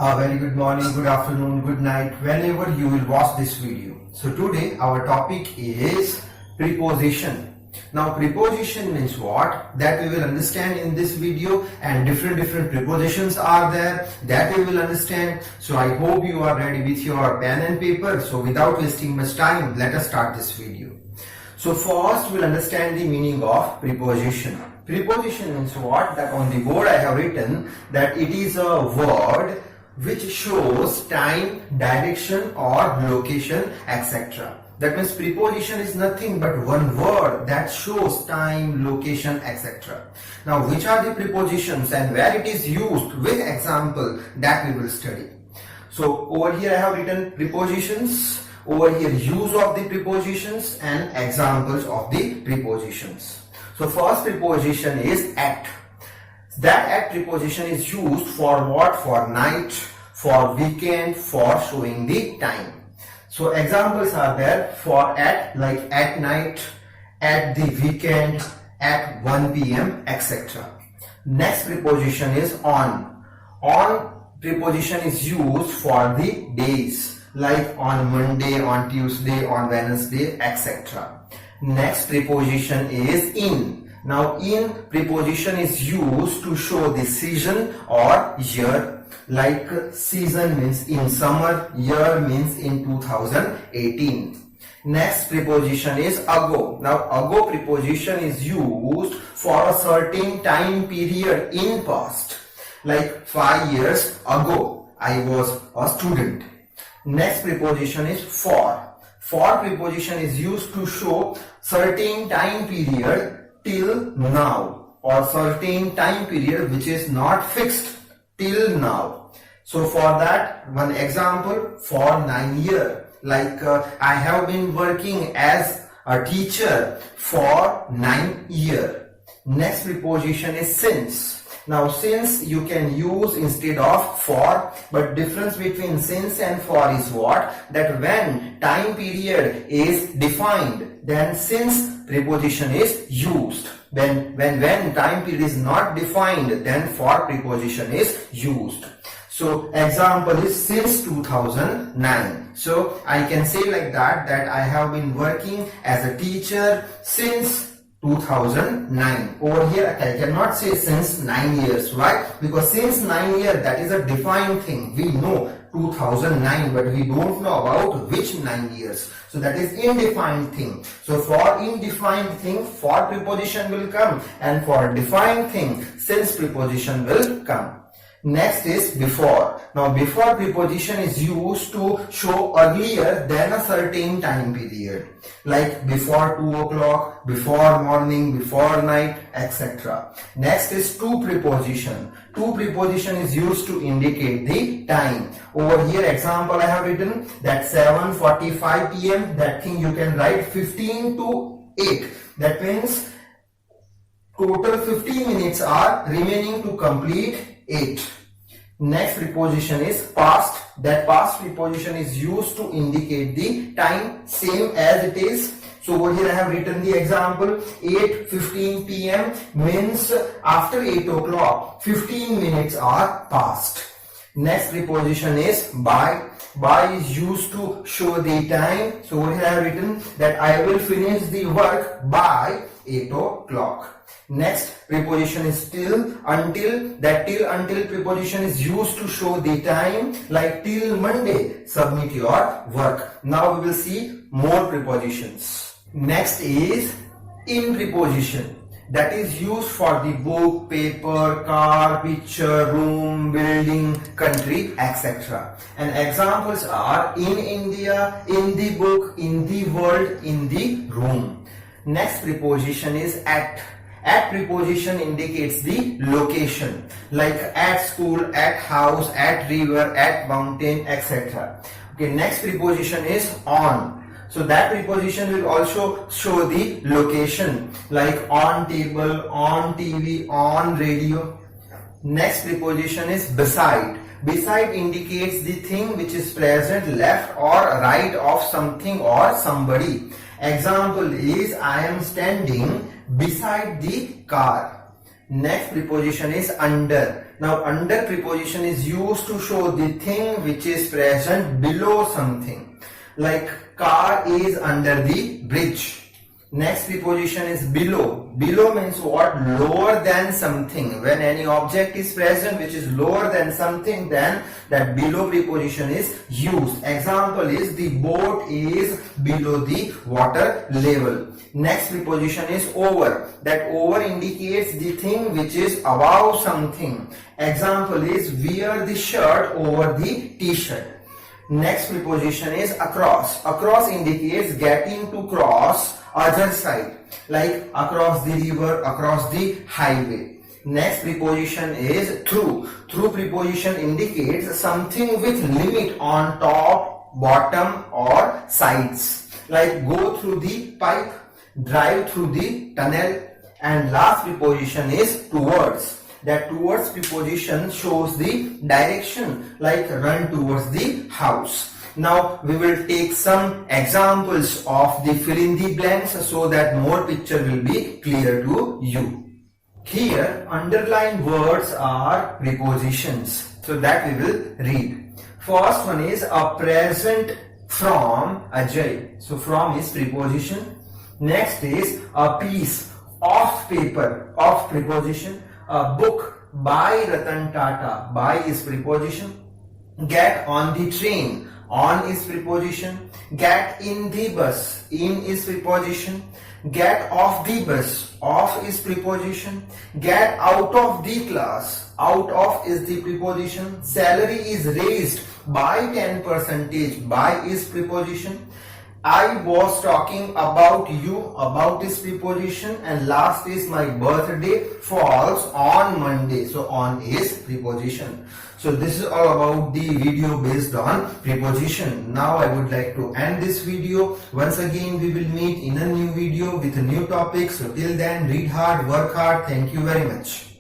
A very good morning, good afternoon, good night, whenever you will watch this video. So today our topic is preposition. Now preposition means what? That we will understand in this video, and different prepositions are there that we will understand. So I hope you are ready with your pen and paper. So without wasting much time, let us start this video. So first we'll understand the meaning of preposition. Preposition means what? That on the board I have written that it is a word which shows time, direction or location, etc. That means preposition is nothing but one word that shows time, location, etc. Now which are the prepositions and where it is used with example that we will study. So over here I have written prepositions, over here use of the prepositions and examples of the prepositions. So first preposition is at. That at preposition is used for what? For night, for weekend, for showing the time. So examples are there for at, like at night, at the weekend, at 1 p.m. etc. Next preposition is on. On preposition is used for the days, like on Monday, on Tuesday, on Wednesday, etc. Next preposition is in. Now in preposition is used to show the season or year, like season means in summer, year means in 2018. Next preposition is ago. Now ago preposition is used for a certain time period in past, like 5 years ago I was a student. Next preposition is for. For preposition is used to show certain time period till now, or certain time period which is not fixed till now. So for that, one example, for 9 years, like I have been working as a teacher for 9 years. Next preposition is since. Now since you can use instead of for, but difference between since and for is what? That when time period is defined, then since preposition is used. When time period is not defined, then for preposition is used. So example is since 2009. So I can say like that I have been working as a teacher since 2009. Over here I cannot say since 9 years. Why? Because since 9 years, that is a defined thing. We know 2009, but we don't know about which 9 years. So that is indefined thing. So for indefined thing, for preposition will come, and for defined thing, since preposition will come. Next is before. Now before preposition is used to show earlier than a certain time period, like before 2 o'clock, before morning, before night, etc. Next is to preposition. To preposition is used to indicate the time. Over here example I have written that 7:45 p.m. That thing you can write 15 to 8. That means total 15 minutes are remaining to complete 8. Next preposition is past. That past preposition is used to indicate the time same as it is. So over here I have written the example 8:15 p.m. means after 8 o'clock 15 minutes are passed. Next preposition is by. By is used to show the time. So over here I have written that I will finish the work by 8 o'clock. Next preposition is till, until. That till, until preposition is used to show the time, like till Monday submit your work. Now we will see more prepositions. Next is in preposition. That is used for the book, paper, car, picture, room, building, country, etc. And examples are in India, in the book, in the world, in the room. Next preposition is at. At preposition indicates the location, like at school, at house, at river, at mountain, etc. Okay, next preposition is on. So that preposition will also show the location, like on table, on TV, on radio. Next preposition is beside. Beside indicates the thing which is present left or right of something or somebody. Example is I am standing beside the car. Next preposition is under. Now under preposition is used to show the thing which is present below something. Like car is under the bridge. Next preposition is below. Below means what? Lower than something. When any object is present which is lower than something, then that below preposition is used. Example is the boat is below the water level. Next preposition is over. That over indicates the thing which is above something. Example is wear the shirt over the t-shirt. Next preposition is across. Across indicates getting to cross other side, like across the river, across the highway. Next preposition is through. Through preposition indicates something with limit on top, bottom or sides, like go through the pipe, drive through the tunnel. And last preposition is towards. That towards preposition shows the direction, like run towards the house. Now we will take some examples of the fill in the blanks so that more picture will be clear to you. Here underlined words are prepositions, so that we will read. First one is a present from Ajay. So from is preposition. Next is a piece of paper, of preposition. A book by Ratan Tata, by is preposition. Get on the train, on is preposition. Get in the bus, in is preposition. Get off the bus, off is preposition. Get out of the class, out of is the preposition. Salary is raised by 10%, by is preposition. I was talking about you, about is preposition. And last is my birthday falls on Monday, so on is preposition. So this is all about the video based on preposition. Now I would like to end this video. Once again we will meet in a new video with a new topic. So till then, read hard, work hard. Thank you very much.